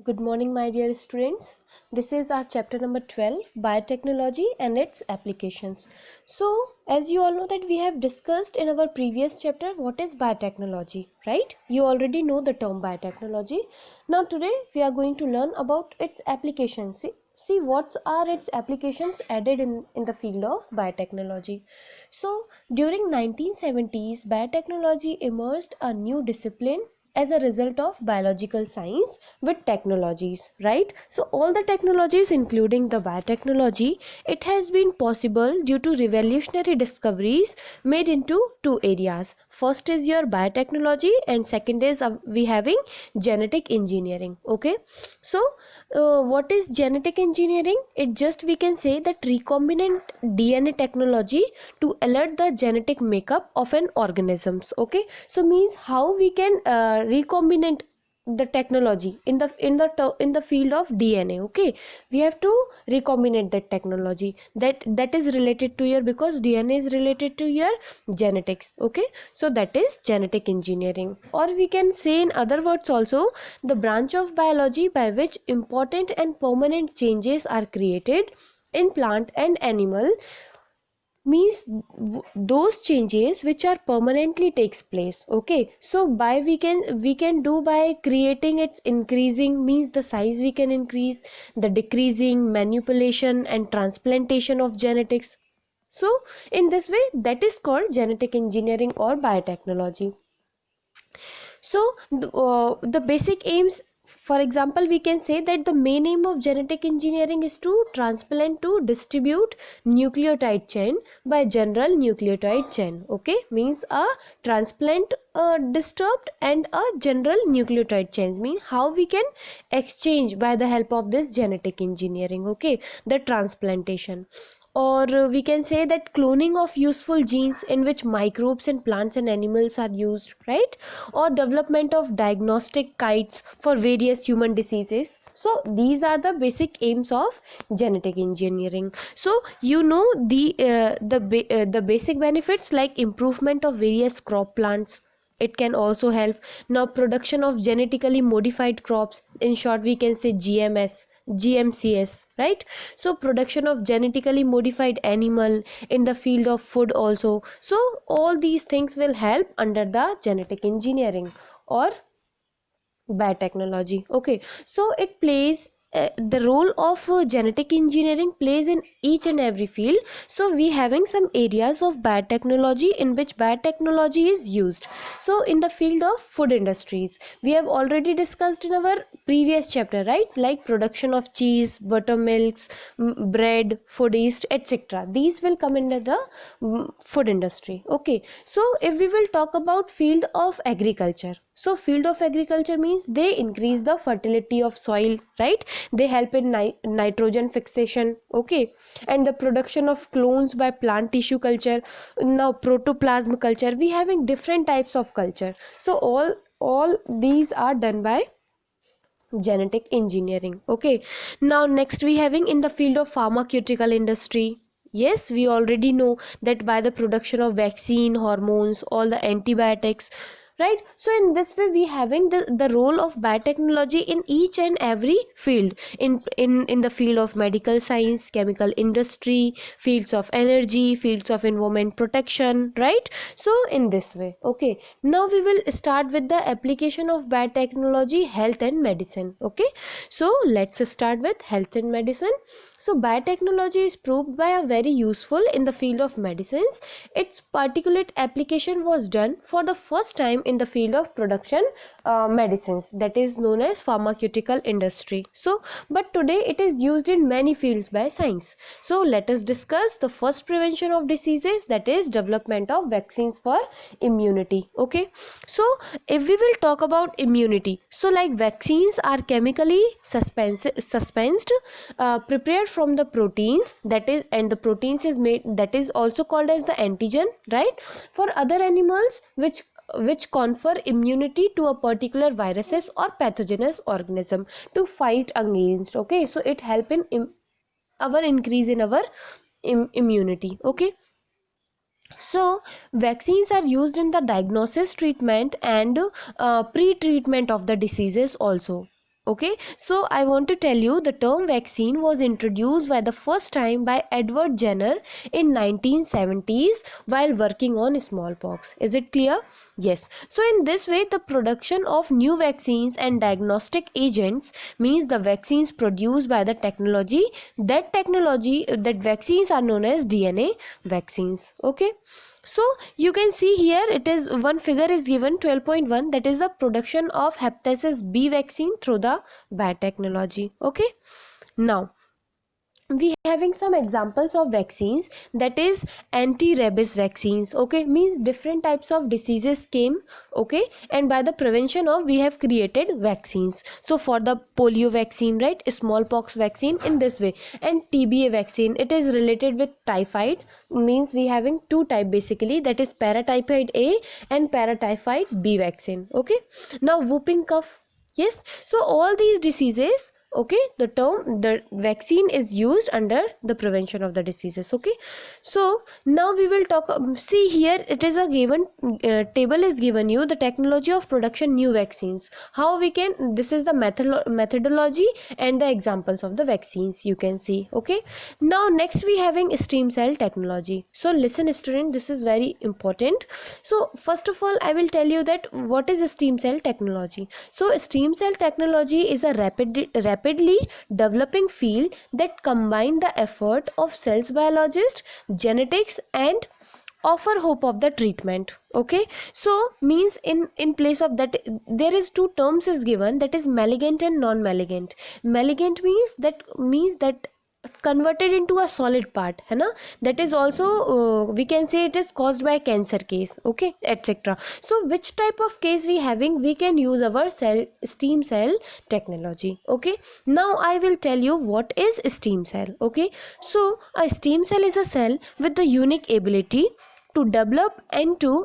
Good morning, my dear students. This is our chapter number 12, Biotechnology and Its Applications. So, as you all know that we have discussed in our previous chapter what is biotechnology, right? You already know the term biotechnology. Now today we are going to learn about its applications. See what are its applications added in the field of biotechnology. So, during 1970s, biotechnology emerged a new discipline as a result of biological science with technologies, right? So all the technologies including the biotechnology, it has been possible due to revolutionary discoveries made into two areas. First is your biotechnology and second is we having genetic engineering. Okay, so what is genetic engineering? It just we can say that recombinant DNA technology to alert the genetic makeup of an organisms. Okay, so means how we can recombinant the technology in the field of DNA. Okay, we have to recombinate that technology that is related to your, because DNA is related to your genetics. Okay, so that is genetic engineering, or we can say in other words also, the branch of biology by which important and permanent changes are created in plant and animal, means those changes which are permanently takes place. Okay, so by we can do by creating its increasing, means the size we can increase, the decreasing, manipulation and transplantation of genetics. So in this way, that is called genetic engineering or biotechnology. So the basic aims, for example, we can say that the main aim of genetic engineering is to transplant to distribute nucleotide chain by general nucleotide chain. Okay, means a transplant disturbed and a general nucleotide chain, means how we can exchange by the help of this genetic engineering. Okay, the transplantation, or we can say that cloning of useful genes in which microbes and plants and animals are used, right? Or development of diagnostic kits for various human diseases. So these are the basic aims of genetic engineering. So you know the basic benefits like improvement of various crop plants. It can also help. Now production of genetically modified crops, in short we can say GMCS, right? So production of genetically modified animal in the field of food also. So all these things will help under the genetic engineering or biotechnology. Okay, so it plays the role of genetic engineering plays in each and every field. So we having some areas of biotechnology in which biotechnology is used. So in the field of food industries, we have already discussed in our previous chapter, right? Like production of cheese, buttermilks, bread, food yeast, etc. These will come under the food industry. Okay, so if we will talk about field of agriculture, so field of agriculture means they increase the fertility of soil, right? They help in nitrogen fixation. Okay, and the production of clones by plant tissue culture. Now protoplasm culture, we having different types of culture. So all these are done by genetic engineering. Okay, now next we having in the field of pharmaceutical industry. Yes, we already know that by the production of vaccine, hormones, all the antibiotics, right? So in this way we having the role of biotechnology in each and every field, in the field of medical science, chemical industry, fields of energy, fields of environment protection, right? So in this way. Okay, now we will start with the application of biotechnology, health and medicine. Okay, so let's start with health and medicine. So biotechnology is proved by a very useful in the field of medicines. Its particulate application was done for the first time in the field of production medicines, that is known as pharmaceutical industry. So but today it is used in many fields by science. So let us discuss the first prevention of diseases, that is development of vaccines for immunity. Okay, so if we will talk about immunity, so like vaccines are chemically suspensed, prepared from the proteins, that is, and the proteins is made, that is also called as the antigen, right? For other animals which confer immunity to a particular viruses or pathogenous organism to fight against. Okay, so it help in our increase in our immunity. Okay, so vaccines are used in the diagnosis, treatment and pre-treatment of the diseases also. Okay, so I want to tell you the term vaccine was introduced by the first time by Edward Jenner in 1970s while working on smallpox. Is it clear? Yes. So in this way, the production of new vaccines and diagnostic agents means the vaccines produced by the technology that vaccines are known as DNA vaccines. Okay. So you can see here it is one figure is given 12.1, that is the production of hepatitis B vaccine through the biotechnology. Okay, now we having some examples of vaccines, that is anti-rabies vaccines. Okay, means different types of diseases came, okay, and by the prevention of we have created vaccines. So for the polio vaccine, right, smallpox vaccine in this way, and TBA vaccine, it is related with typhoid, means we having two type basically, that is paratyphoid A and paratyphoid B vaccine. Okay, now whooping cough. Yes, so all these diseases, okay, the vaccine is used under the prevention of the diseases. Okay, so now we will talk, see here it is a given table is given you the technology of production new vaccines, how we can, this is the methodology and the examples of the vaccines you can see. Okay, now next we having stem cell technology. So listen student, this is very important. So first of all I will tell you that what is stem cell technology. So stem cell technology is a rapidly developing field that combine the effort of cells biologists, genetics, and offer hope of the treatment. Okay, so means in place of that there is two terms is given, that is malignant and non-malignant. Malignant means that converted into a solid part है ना, that is also we can say it is caused by cancer case, okay, etc. So which type of case we having, we can use our stem cell technology. Okay, now I will tell you what is stem cell. Okay, so a stem cell is a cell with the unique ability to develop into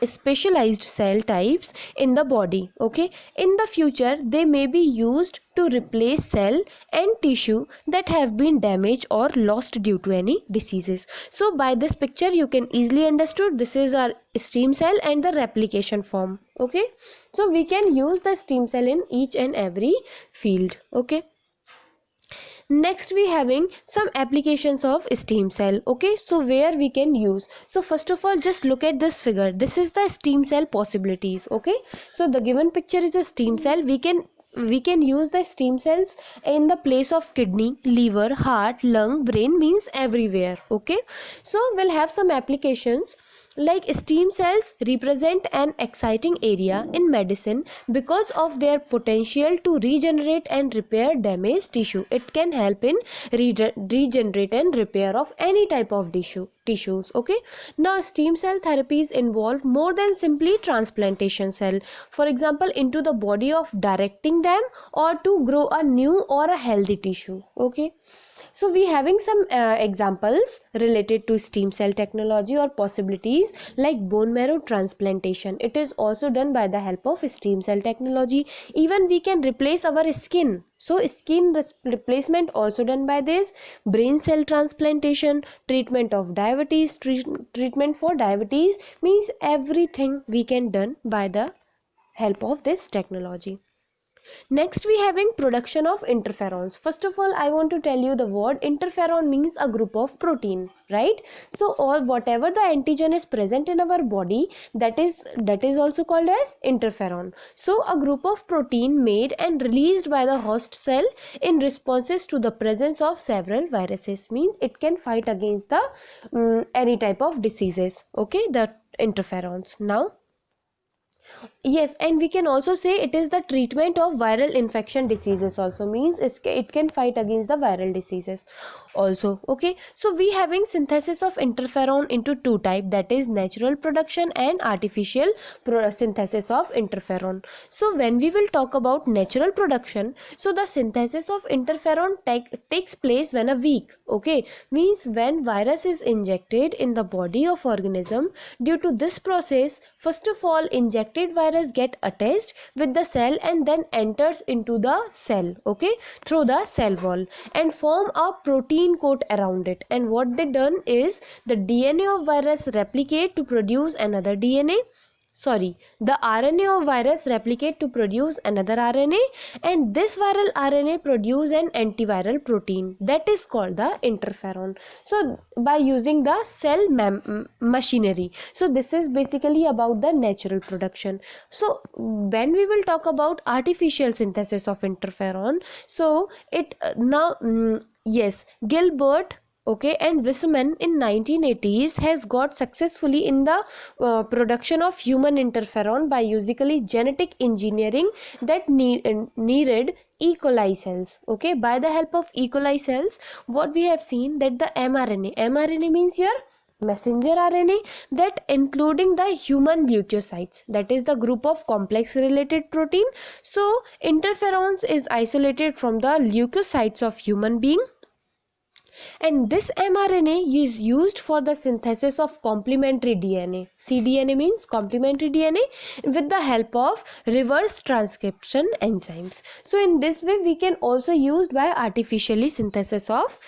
specialized cell types in the body. Okay, in the future they may be used to replace cell and tissue that have been damaged or lost due to any diseases. So by this picture you can easily understood this is our stem cell and the replication form. Okay, so we can use the stem cell in each and every field. Okay, next we having some applications of stem cell. Okay, so where we can use, so first of all just look at this figure, this is the stem cell possibilities. Okay, so the given picture is a stem cell, we can use the stem cells in the place of kidney, liver, heart, lung, brain, means everywhere. Okay, so we'll have some applications like stem cells represent an exciting area in medicine because of their potential to regenerate and repair damaged tissue. It can help in regenerate and repair of any type of tissues. Okay, now stem cell therapies involve more than simply transplantation cell, for example into the body, of directing them or to grow a new or a healthy tissue. Okay, so we having some examples related to stem cell technology or possibilities like bone marrow transplantation. It is also done by the help of stem cell technology. Even we can replace our skin, so skin replacement also done by this. Brain cell transplantation, treatment of diabetes, treatment for diabetes, means everything we can done by the help of this technology. Next we having production of interferons. First of all I want to tell you the word interferon means a group of protein, right? So or whatever the antigen is present in our body, that is also called as interferon. So a group of protein made and released by the host cell in responses to the presence of several viruses, means it can fight against the any type of diseases. Okay, the interferons. Now yes, and we can also say it is the treatment of viral infection diseases also, means it can fight against the viral diseases also. Okay, so we having synthesis of interferon into two type, that is natural production and artificial synthesis of interferon. So when we will talk about natural production, so the synthesis of interferon takes place when a weak, okay, means when virus is injected in the body of organism. Due to this process, first of all injected virus get attached with the cell and then enters into the cell, okay, through the cell wall and form a protein coat around it. And what they done is the DNA of virus replicate to produce another DNA, sorry, the RNA of virus replicate to produce another RNA, and this viral RNA produce an antiviral protein that is called the interferon. So by using the cell machinery. So this is basically about the natural production. So when we will talk about artificial synthesis of interferon, so it yes, Gilbert, okay, and Wisman in 1980s has got successfully in the production of human interferon by using genetic engineering that needed E. coli cells. Okay, by the help of E. coli cells, what we have seen that the mRNA means your messenger RNA, that including the human leukocytes, that is the group of complex related protein. So interferons is isolated from the leukocytes of human being, and this mRNA is used for the synthesis of complementary DNA. cDNA means complementary DNA, with the help of reverse transcription enzymes. So in this way we can also use by artificially synthesis of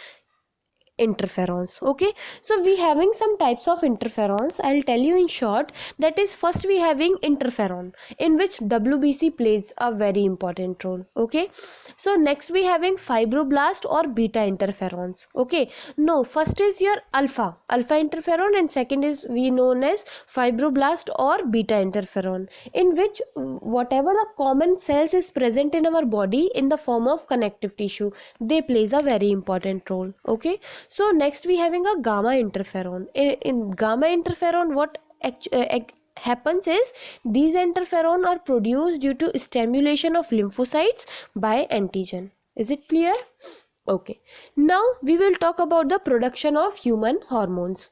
interferons. Okay, so we having some types of interferons. I'll tell you in short. That is, first we having interferon, in which WBC plays a very important role. Okay, so next we having fibroblast or beta interferons. Okay, no, first is your alpha interferon, and second is we known as fibroblast or beta interferon, in which whatever the common cells is present in our body in the form of connective tissue, they plays a very important role. Okay, so next we having a gamma interferon. In gamma interferon, what happens is these interferon are produced due to stimulation of lymphocytes by antigen. Is it clear? Okay, now we will talk about the production of human hormones.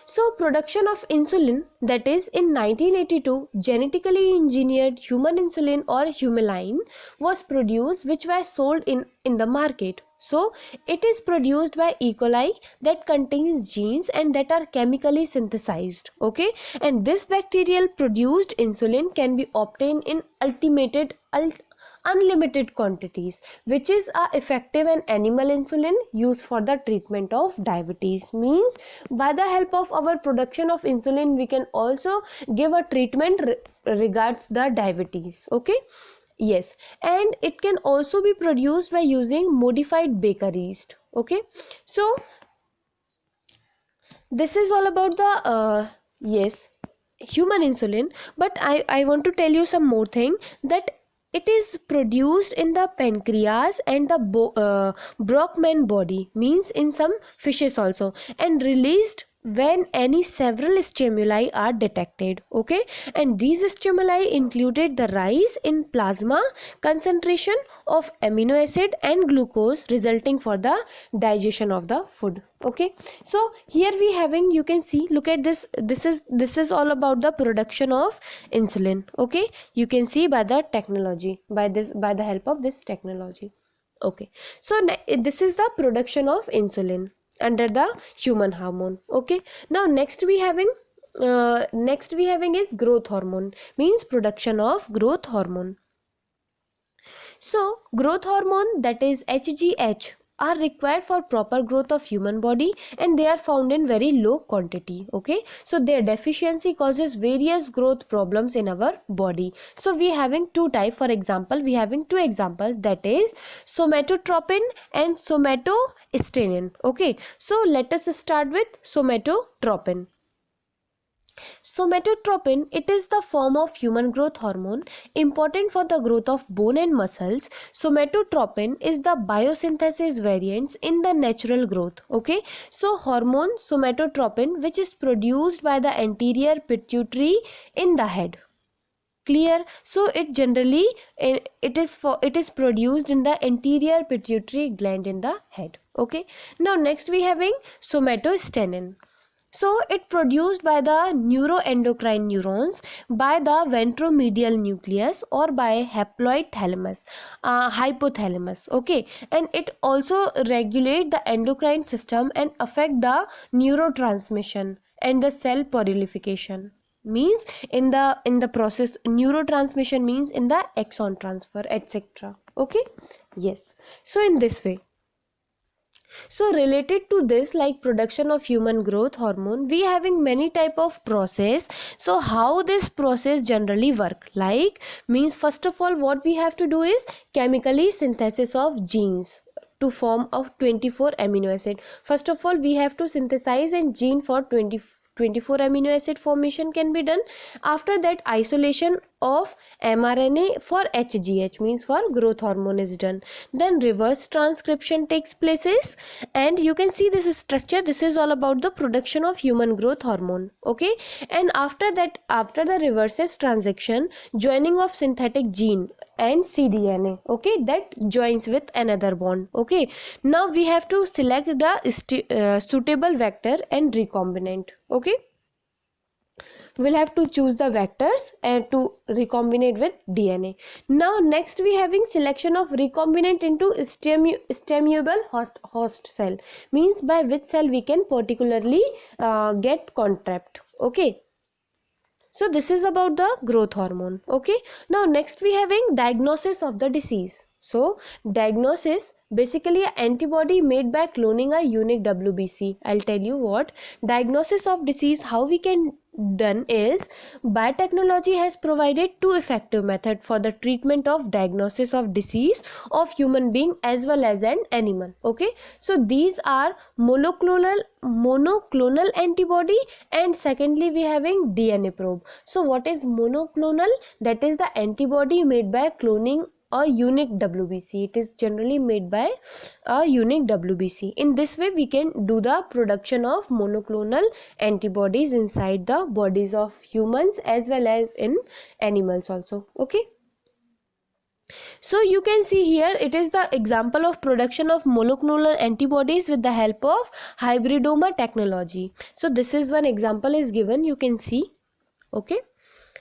So production of insulin, that is in 1982 genetically engineered human insulin or humulin was produced, which was sold in the market. So it is produced by E. coli that contains genes and that are chemically synthesized. Okay, and this bacterial produced insulin can be obtained in unlimited quantities, which is a effective and animal insulin used for the treatment of diabetes. Means by the help of our production of insulin we can also give a treatment regards the diabetes. Okay, yes, and it can also be produced by using modified baker yeast. Okay, so this is all about the yes, human insulin. But I want to tell you some more thing, that it is produced in the pancreas and the Brockman body, means in some fishes also, and released when any several stimuli are detected. Okay, and these stimuli included the rise in plasma concentration of amino acid and glucose, resulting for the digestion of the food. Okay, so here we having, you can see, look at this, this is all about the production of insulin. Okay, you can see by the technology, by the help of this technology. Okay, so this is the production of insulin under the human hormone. Okay, now next we having is growth hormone, means production of growth hormone. So growth hormone, that is HGH, are required for proper growth of human body, and they are found in very low quantity. Okay, so their deficiency causes various growth problems in our body. So we having two type. For example, we having two examples, that is somatotropin and somatostatin. Okay, so let us start with somatotropin. Somatotropin, it is the form of human growth hormone important for the growth of bone and muscles. Somatotropin is the biosynthesis variants in the natural growth. Okay, so hormone somatotropin, which is produced by the anterior pituitary in the head. Clear? So it generally it is produced in the anterior pituitary gland in the head. Okay, now next we having somatostatin. So it produced by the neuroendocrine neurons, by the ventromedial nucleus, or by haploid thalamus, hypothalamus. Okay, and it also regulate the endocrine system and affect the neurotransmission and the cell proliferation. Means in the process, neurotransmission means in the axon transfer, etc. Okay, yes. So in this way, So related to this, like production of human growth hormone, we having many type of process. So how this process generally work, like means first of all what we have to do is chemically synthesis of genes to form of 24 amino acid. First of all we have to synthesize a gene for 24 amino acid formation can be done. After that isolation of mRNA for HGH means for growth hormone is done. Then reverse transcription takes places, and you can see this structure. This is all about the production of human growth hormone. Okay, and after that, after the reverses transaction, joining of synthetic gene and cDNA, okay, that joins with another bond. Okay, now we have to select the suitable vector and recombinant. Okay, we'll have to choose the vectors and to recombinate with DNA. Now next we having selection of recombinant into stemable host cell, means by which cell we can particularly get contract. Okay, so this is about the growth hormone. Okay, now next we having diagnosis of the disease. So diagnosis basically an antibody made by cloning a unique WBC. I'll tell you what diagnosis of disease how we can done is biotechnology has provided two effective method for the treatment of diagnosis of disease of human being as well as an animal. Okay, so these are monoclonal antibody, and secondly we having DNA probe. So what is monoclonal? That is the antibody made by cloning a unique WBC. It is generally made by a unique WBC. In this way we can do the production of monoclonal antibodies inside the bodies of humans as well as in animals also. Okay, so you can see here it is the example of production of monoclonal antibodies with the help of hybridoma technology. So this is one example is given, you can see. Okay,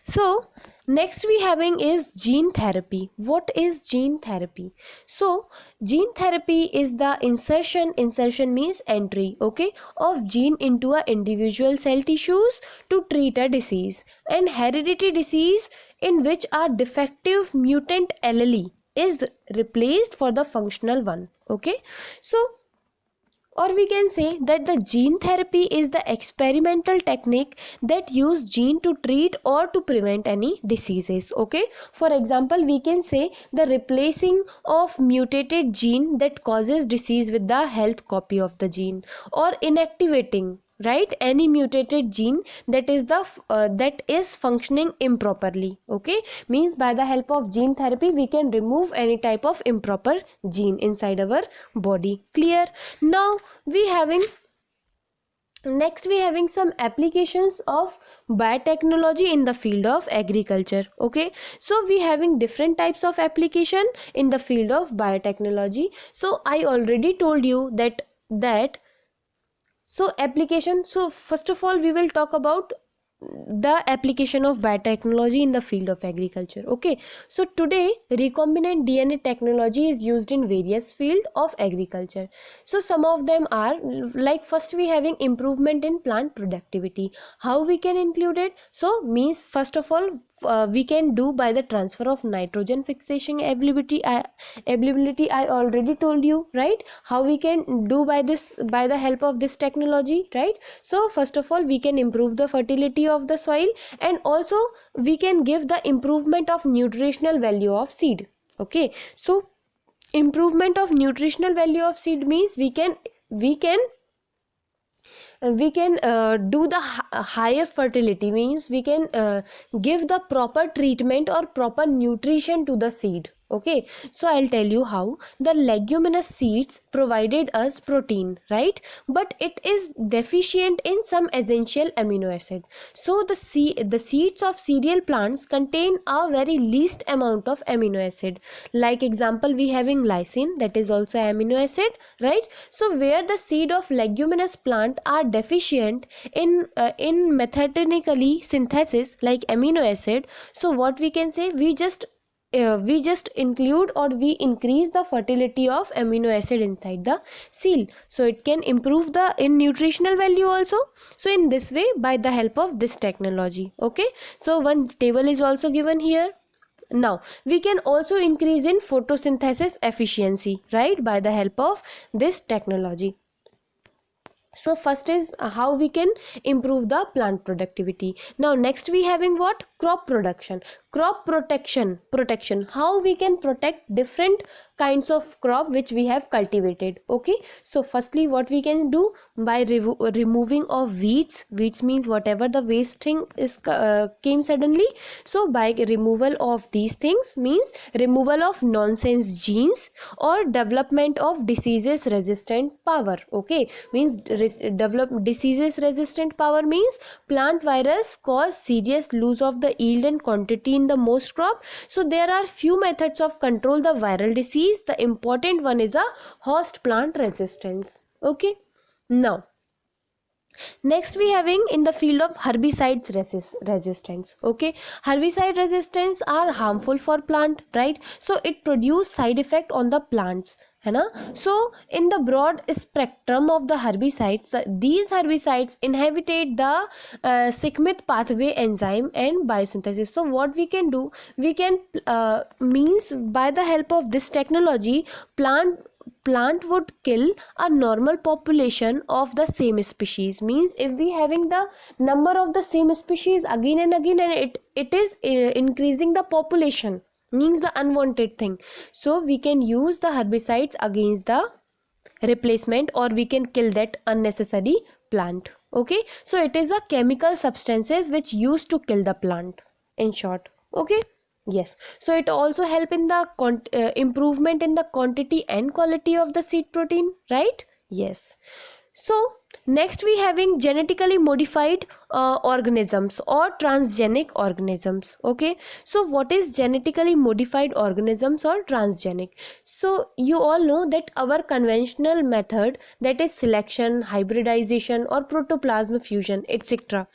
so next we having is gene therapy. What is gene therapy? So gene therapy is the insertion means entry, okay, of gene into a individual cell tissues to treat a disease, and hereditary disease in which a defective mutant allele is replaced for the functional one. Okay, so or we can say that the gene therapy is the experimental technique that use gene to treat or to prevent any diseases. Okay, for example we can say the replacing of mutated gene that causes disease with the health copy of the gene, or inactivating, right, any mutated gene that is functioning improperly. Okay, means by the help of gene therapy we can remove any type of improper gene inside our body. Clear? Now we having next we having some applications of biotechnology in the field of agriculture. Okay, so we having different types of application in the field of biotechnology. So I already told you that so application, so first of all we will talk about the application of biotechnology in the field of agriculture. Okay, so today recombinant DNA technology is used in various fields of agriculture. So some of them are like first we having improvement in plant productivity. How we can include it? So means first of all we can do by the transfer of nitrogen fixation ability. I already told you, right, how we can do by this, by the help of this technology, right? So first of all we can improve the fertility of the soil, and also we can give the improvement of nutritional value of seed. Okay, so improvement of nutritional value of seed means we can do the higher fertility, means we can give the proper treatment or proper nutrition to the seed. Okay, so I'll tell you how. The leguminous seeds provided us protein, right, but it is deficient in some essential amino acid. So the seeds of cereal plants contain a very least amount of amino acid. Like example we having lysine, that is also amino acid, right? So where the seed of leguminous plant are deficient in methanically synthesis like amino acid, so what we can say, we just include or we increase the fertility of amino acid inside the seed, so it can improve the in nutritional value also. So in this way, by the help of this technology. Okay, so one table is also given here. Now we can also increase in photosynthesis efficiency, right, by the help of this technology. So first is how we can improve the plant productivity. Now next we having what? Crop production, crop protection, how we can protect different kinds of crop which we have cultivated. Okay, so firstly what we can do, by removing of weeds means whatever the waste thing is came suddenly. So by removal of these things means removal of nonsense genes or development of diseases resistant power. Okay, means develop diseases resistant power means plant virus cause serious loss of the yield and quantity in the most crop. So there are few methods of control the viral disease. The important one is a host plant resistance. Okay, now next we having in the field of herbicides resistance. Okay, herbicide resistance are harmful for plant, right? So it produce side effect on the plants, है ना? So in the broad spectrum of the herbicides, these herbicides inhibited the Sekhmet pathway enzyme and biosynthesis. So what we can do, we can means by the help of this technology, plant would kill a normal population of the same species. Means if we having the number of the same species again and again, and it is increasing the population, means the unwanted thing, so we can use the herbicides against the replacement, or we can kill that unnecessary plant. Okay, so it is a chemical substances which used to kill the plant, in short. Okay, yes, so it also help in the improvement in the quantity and quality of the seed protein, right? Yes. So next we having genetically modified organisms or transgenic organisms. Okay, so what is genetically modified organisms or transgenic? So you all know that our conventional method, that is selection, hybridization or protoplasm fusion, etc.,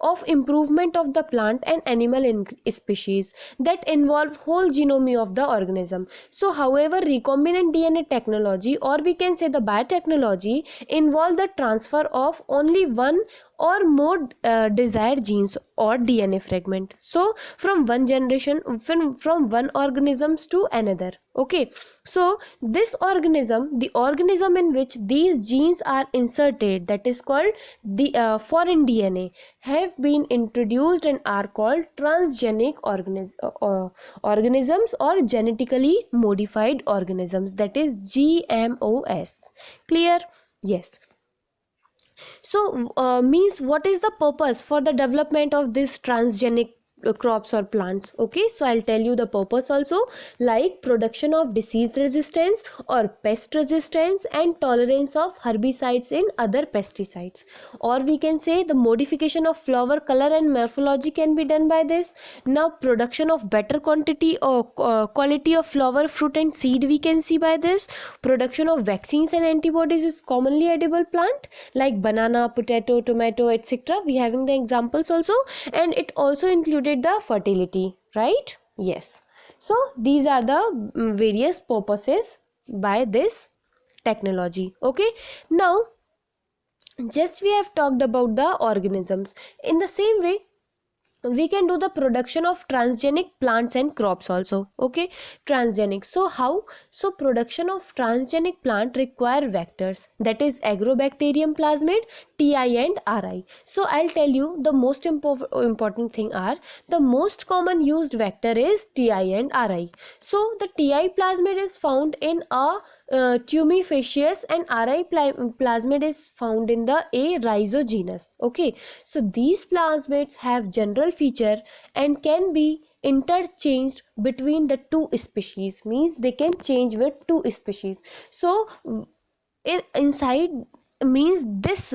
of improvement of the plant and animal species that involve whole genome of the organism. So however, recombinant DNA technology, or we can say the biotechnology, involve the transfer of only one or more desired genes or DNA fragment, so from one generation, from one organisms to another. Okay, so this organism, the organism in which these genes are inserted, that is called the foreign DNA, have been introduced and are called transgenic organisms or genetically modified organisms, that is GMOs. Clear? Yes. So means what is the purpose for the development of this transgenic crops or plants? Okay, so I'll tell you the purpose also, like production of disease resistance or pest resistance and tolerance of herbicides in other pesticides, or we can say the modification of flower color and morphology can be done by this. Now production of better quantity or quality of flower, fruit and seed we can see by this. Production of vaccines and antibodies is commonly edible plant like banana, potato, tomato, etc. We having the examples also, and it also included the fertility, right? Yes. So these are the various purposes by this technology. Okay, now just we have talked about the organisms. In the same way, we can do the production of transgenic plants and crops also. Okay, transgenic, so how? So production of transgenic plant require vectors, that is agrobacterium plasmid, Ti and Ri. So I'll tell you the most important thing are, the most common used vector is Ti and Ri. So the Ti plasmid is found in a tumifacious, and Ri plasmid is found in the A rhizogenus. Okay, so these plasmids have general feature and can be interchanged between the two species, means they can change with two species. So inside, means this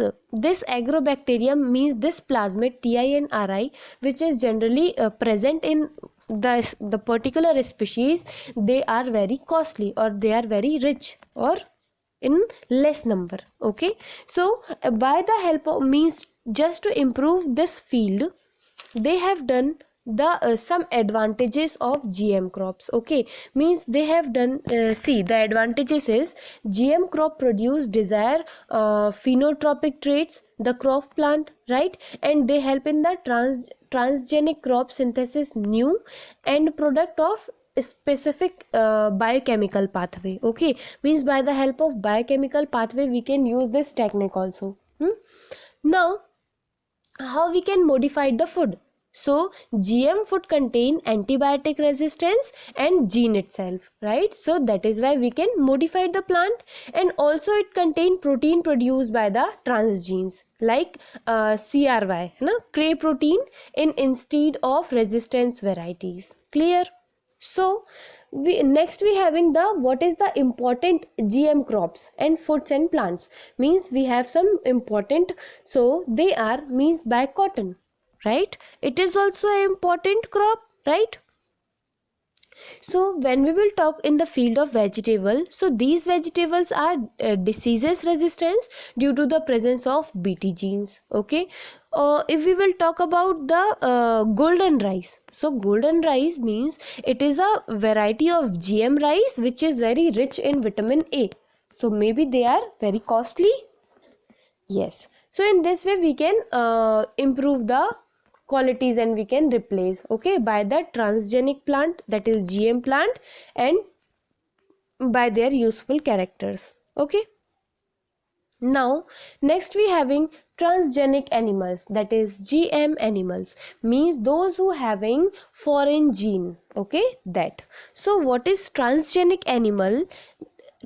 agrobacterium, means this plasmid Ti and Ri, which is generally present in the particular species, they are very costly, or they are very rich, or in less number. Okay, so by the help of, means just to improve this field, they have done the some advantages of GM crops. Okay, means they have done see, the advantages is GM crop produce desired phenotropic traits, the crop plant, right? And they help in the transgenic crop synthesis new end product of specific biochemical pathway. Okay, means by the help of biochemical pathway we can use this technique also. Now, how we can modify the food? So GM food contain antibiotic resistance and gene itself, right? So that is why we can modify the plant. And also it contain protein produced by the transgenes like CRY, cray protein, in instead of resistance varieties. Clear? So we having the what is the important GM crops and foods and plants. Means we have some important, so they are means by cotton, right? It is also an important crop, right? So when we will talk in the field of vegetable, so these vegetables are diseases resistance due to the presence of Bt genes. Okay, if we will talk about the golden rice, so golden rice means it is a variety of GM rice which is very rich in vitamin A. So maybe they are very costly. Yes, so in this way we can improve the qualities and we can replace, okay, by the transgenic plant, that is GM plant, and by their useful characters. Okay, now next we having transgenic animals, that is GM animals, means those who having foreign gene. Okay, that. So what is transgenic animal?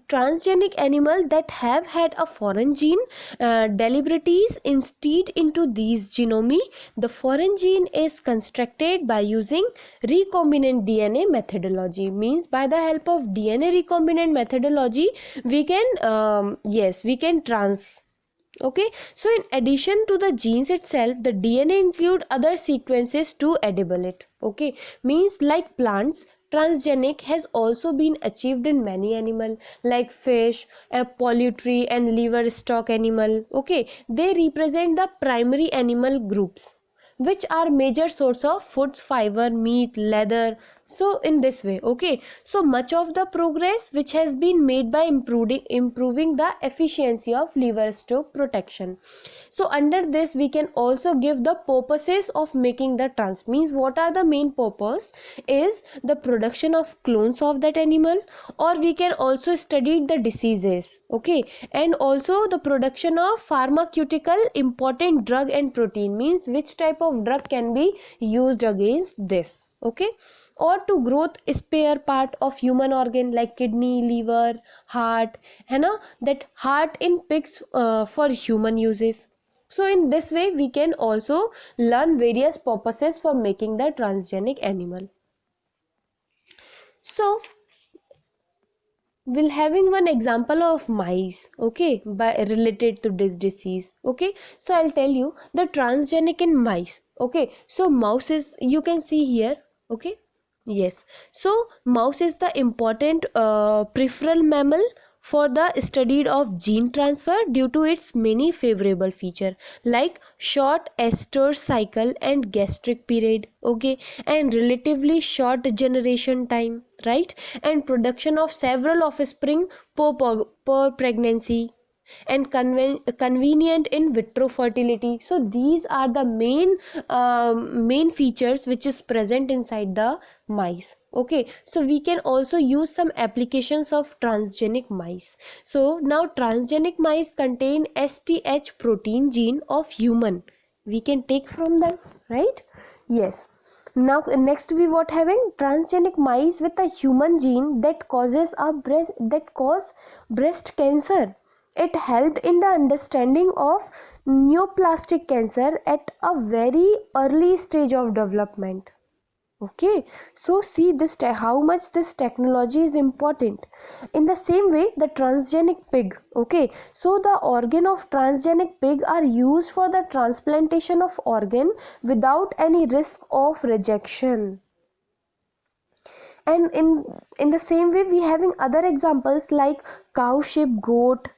Transgenic animals that have had a foreign gene deliberately instead into these genome. The foreign gene is constructed by using recombinant DNA methodology. Means by the help of DNA recombinant methodology we can we can okay. So in addition to the genes itself, the DNA include other sequences to enable it. Okay, means like plants, transgenic has also been achieved in many animal like fish, poultry and livestock animal. Okay, they represent the primary animal groups which are major source of foods, fiber, meat, leather. So in this way, okay, so much of the progress which has been made by improving the efficiency of livestock protection. So under this we can also give the purposes of making the trans. Means what are the main purpose? Is the production of clones of that animal, or we can also study the diseases, okay, and also the production of pharmaceutical important drug and protein. Means which type of drug can be used against this, okay, or to growth spare part of human organ like kidney, liver, heart, that heart in pigs for human uses. So in this way we can also learn various purposes for making the transgenic animal. So we'll having one example of mice, okay, by related to this disease. Okay, so I'll tell you the transgenic in mice. Okay, so mouse is, you can see here. Okay, yes, so mouse is the important peripheral mammal for the study of gene transfer due to its many favorable feature like short Astor cycle and gastric period, okay, and relatively short generation time, right, and production of several offspring per pregnancy, and convenient in vitro fertility. So these are the main features which is present inside the mice. Okay, so we can also use some applications of transgenic mice. So now transgenic mice contain STH protein gene of human, we can take from them, right? Yes. Now next we what having transgenic mice with a human gene that causes breast cancer. It helped in the understanding of neoplastic cancer at a very early stage of development. Okay, so see this how much this technology is important. In the same way, the transgenic pig, okay, so the organ of transgenic pig are used for the transplantation of organ without any risk of rejection. And in the same way we having other examples like cow, sheep, goat,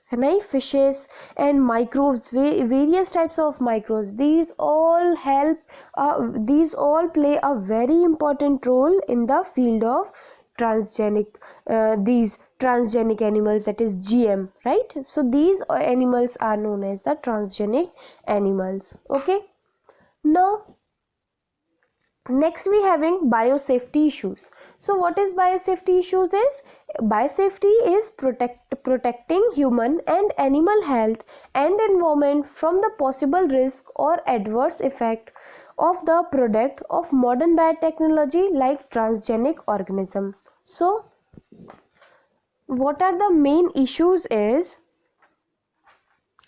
fishes and microbes, various types of microbes. These all help, these all play a very important role in the field of transgenic, these transgenic animals, that is GM, right? So these animals are known as the transgenic animals. Okay, now Next we having biosafety issues. So what is biosafety issues is, biosafety is protecting human and animal health and environment from the possible risk or adverse effect of the product of modern biotechnology like transgenic organism. So what are the main issues is,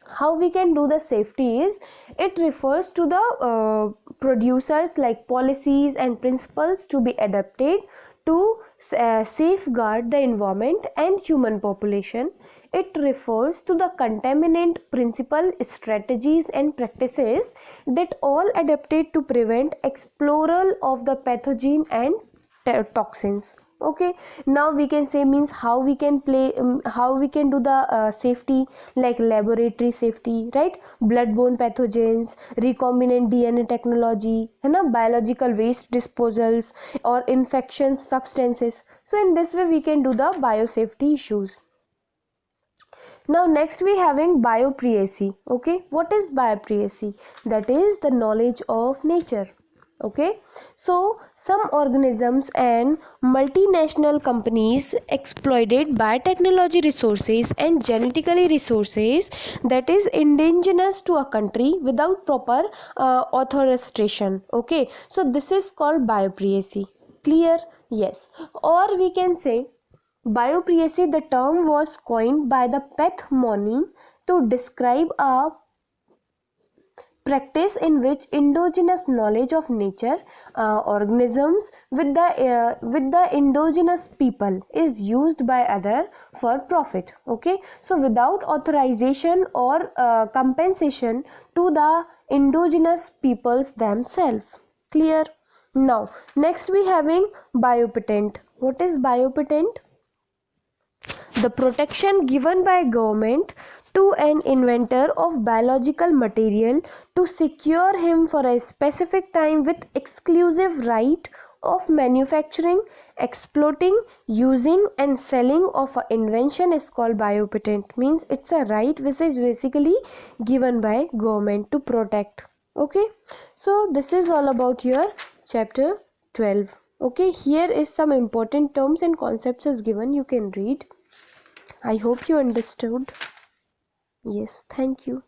how we can do the safety is, it refers to the producers like policies and principles to be adapted to safeguard the environment and human population. It refers to the contaminant principle, strategies and practices that all adapted to prevent exploral of the pathogen and toxins. Okay, now we can say means how we can play how we can do the safety, like laboratory safety, right? Bloodborne pathogens, recombinant DNA technology, है ना, biological waste disposals or infectious substances. So in this way we can do the biosafety issues. Now next we having biopriacy. Okay, what is biopriacy? That is the knowledge of nature. Okay, so some organisms and multinational companies exploited biotechnology resources and genetically resources that is indigenous to a country without proper authorization. Okay, so this is called biopriacy. Clear? Yes. Or we can say biopriacy, the term was coined by the Peth to describe a practice in which indigenous knowledge of nature organisms with the indigenous people is used by other for profit. Okay, so without authorization or compensation to the indigenous peoples themselves. Clear? Now next we having biopatent. What is biopatent? The protection given by government to an inventor of biological material to secure him for a specific time with exclusive right of manufacturing, exploiting, using and selling of an invention is called biopatent. Means it's a right which is basically given by government to protect. Okay, so this is all about your chapter 12. Okay, here is some important terms and concepts is given, you can read. I hope you understood. Yes, thank you.